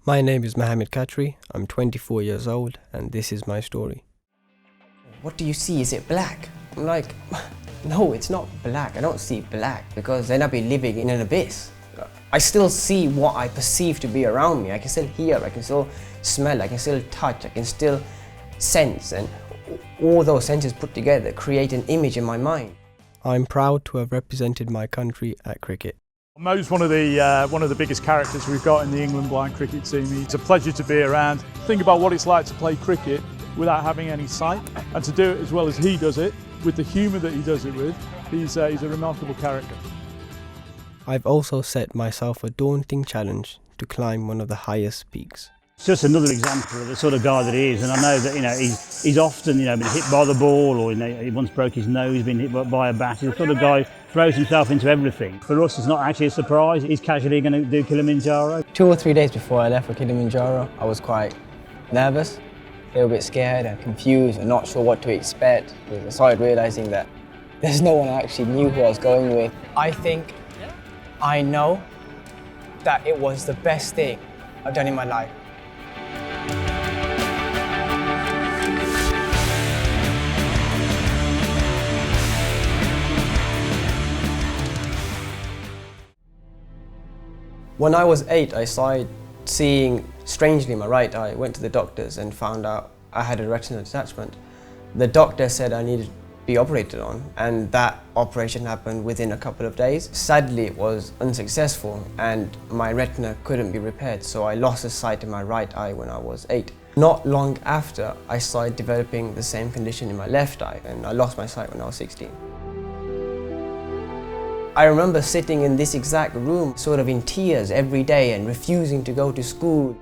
My name is Mahomed Khatri, I'm 24 years old and this is my story. What do you see? Is it black? I'm like, no, it's not black. I don't see black because then I'd be living in an abyss. I still see what I perceive to be around me. I can still hear, I can still smell, I can still touch, I can still sense, and all those senses put together create an image in my mind. I'm proud to have represented my country at cricket. Mo's one of the biggest characters we've got in the England blind cricket team. It's a pleasure to be around. Think about what it's like to play cricket without having any sight, and to do it as well as he does it, with the humour that he does it with. He's a remarkable character. I've also set myself a daunting challenge to climb one of the highest peaks. It's just another example of the sort of guy that he is, and I know that he's often been hit by the ball, or he once broke his nose, been hit by a bat. He's the sort of guy who throws himself into everything. For us, it's not actually a surprise. He's casually going to do Kilimanjaro. 2 or 3 days before I left for Kilimanjaro, I was quite nervous, a little bit scared and confused and not sure what to expect. Because I started realising that there's no one I actually knew who I was going with. I think I know that it was the best thing I've done in my life. When I was 8, I started seeing strangely in my right eye. I went to the doctors and found out I had a retinal detachment. The doctor said I needed to be operated on, and that operation happened within a couple of days. Sadly, it was unsuccessful and my retina couldn't be repaired, so I lost the sight in my right eye when I was 8. Not long after, I started developing the same condition in my left eye, and I lost my sight when I was 16. I remember sitting in this exact room, sort of in tears every day and refusing to go to school,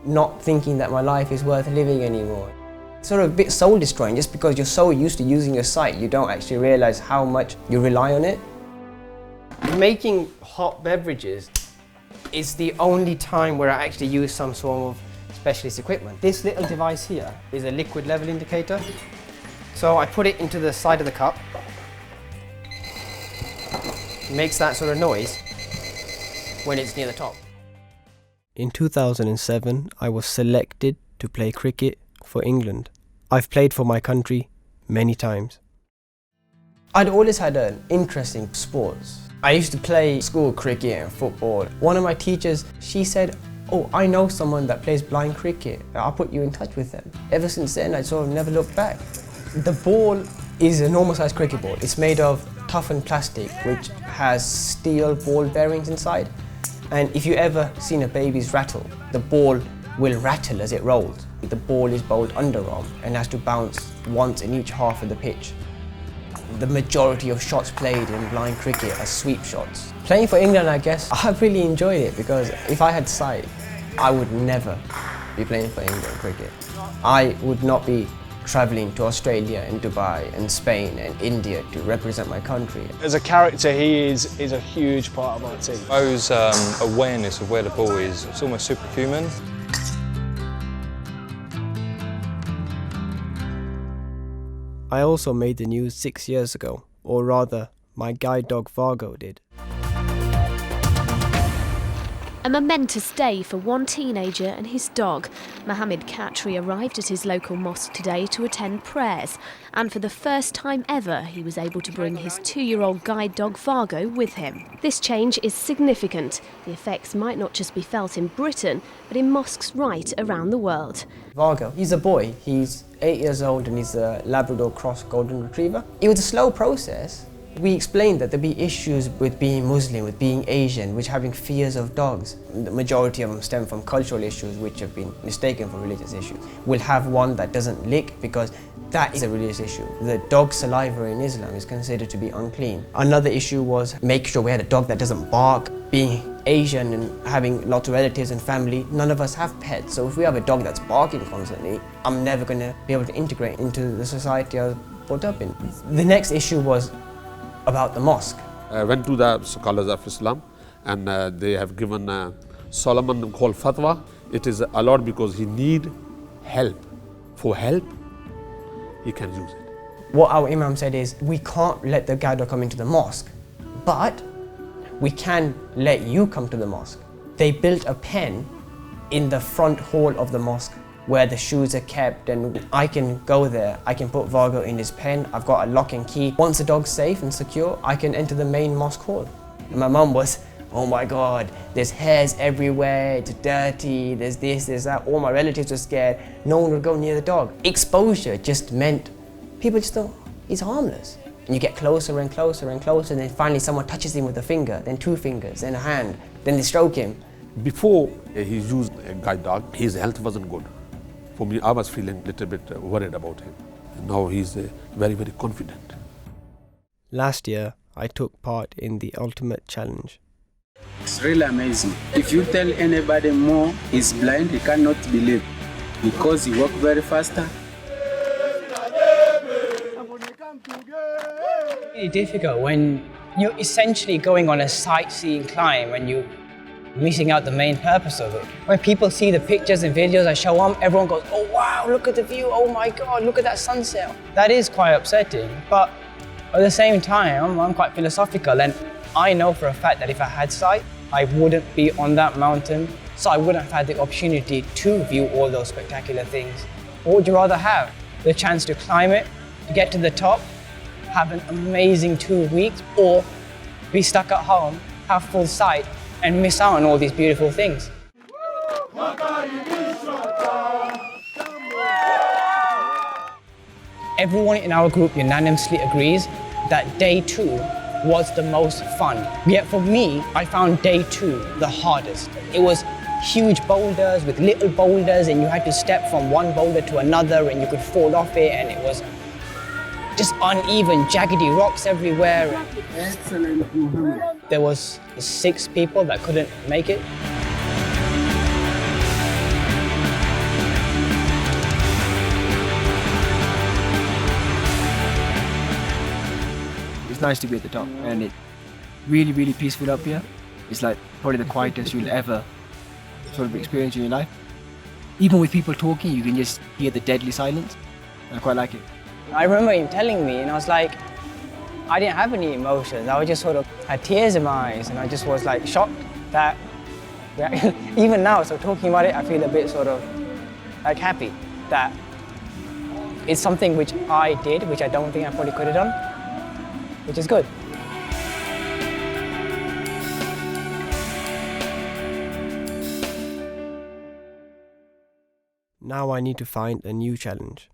not thinking that my life is worth living anymore. Sort of a bit soul destroying, just because you're so used to using your sight, you don't actually realize how much you rely on it. Making hot beverages is the only time where I actually use some sort of specialist equipment. This little device here is a liquid level indicator. So I put it into the side of the cup. Makes that sort of noise when it's near the top. In 2007, I was selected to play cricket for England. I've played for my country many times. I'd always had an interest in sports. I used to play school cricket and football. One of my teachers, she said, "Oh, I know someone that plays blind cricket. I'll put you in touch with them." Ever since then, I sort of never looked back. The ball is a normal sized cricket ball. It's made of toughened plastic, which has steel ball bearings inside. And if you ever seen a baby's rattle, the ball will rattle as it rolls. The ball is bowled underarm and has to bounce once in each half of the pitch. The majority of shots played in blind cricket are sweep shots. Playing for England, I guess, I've really enjoyed it because if I had sight, I would never be playing for England cricket. I would not be travelling to Australia and Dubai and Spain and India to represent my country. As a character, he is a huge part of our team. Mo's awareness of where the ball is, it's almost superhuman. I also made the news 6 years ago, or rather, my guide dog Vargo did. A momentous day for one teenager and his dog. Mahomed Khatri arrived at his local mosque today to attend prayers, and for the first time ever he was able to bring his 2-year-old guide dog Vargo with him. This change is significant. The effects might not just be felt in Britain, but in mosques right around the world. Vargo, he's a boy. He's 8 years old and he's a Labrador cross golden retriever. It was a slow process. We explained that there'd be issues with being Muslim, with being Asian, with having fears of dogs. The majority of them stem from cultural issues which have been mistaken for religious issues. We'll have one that doesn't lick because that is a religious issue. The dog saliva in Islam is considered to be unclean. Another issue was make sure we had a dog that doesn't bark. Being Asian and having lots of relatives and family, none of us have pets. So if we have a dog that's barking constantly, I'm never going to be able to integrate into the society I was brought up in. The next issue was about the mosque. I went to the scholars of Islam and they have given Solomon called fatwa. It is allowed because he need help. For help, he can use it. What our Imam said is, we can't let the guide dog come into the mosque, but we can let you come to the mosque. They built a pen in the front hall of the mosque where the shoes are kept, and I can go there. I can put Vargo in his pen. I've got a lock and key. Once the dog's safe and secure, I can enter the main mosque hall. And my mum was, oh my God, there's hairs everywhere, it's dirty, there's this, there's that. All my relatives were scared. No one would go near the dog. Exposure just meant people just thought, he's harmless. And you get closer and closer and closer, and then finally someone touches him with a finger, then 2 fingers, then a hand, then they stroke him. Before he used a guide dog, his health wasn't good. For me, I was feeling a little bit worried about him. And now he's very, very confident. Last year, I took part in the Ultimate Challenge. It's really amazing. If you tell anybody more he's blind, he cannot believe because he walks very faster. It's difficult when you're essentially going on a sightseeing climb and you're missing out the main purpose of it. When people see the pictures and videos I show them, everyone goes, oh wow, look at the view, oh my God, look at that sunset. That is quite upsetting, but at the same time, I'm quite philosophical, and I know for a fact that if I had sight, I wouldn't be on that mountain, so I wouldn't have had the opportunity to view all those spectacular things. What would you rather have? The chance to climb it, to get to the top, have an amazing 2 weeks, or be stuck at home, have full sight, and miss out on all these beautiful things? Everyone in our group unanimously agrees that day 2 was the most fun. Yet for me, I found day 2 the hardest. It was huge boulders with little boulders, and you had to step from one boulder to another and you could fall off it, and it was just uneven, jaggedy rocks everywhere. Excellent, Mahomed. There was 6 people that couldn't make it. It's nice to be at the top, and it's really, really peaceful up here. It's like probably the quietest you'll ever sort of experience in your life. Even with people talking, you can just hear the deadly silence. I quite like it. I remember him telling me, and I was like, I didn't have any emotions. I was just sort of had tears in my eyes, and I just was like shocked that even now, so talking about it, I feel a bit sort of like happy that it's something which I did, which I don't think I probably could have done, which is good. Now I need to find a new challenge.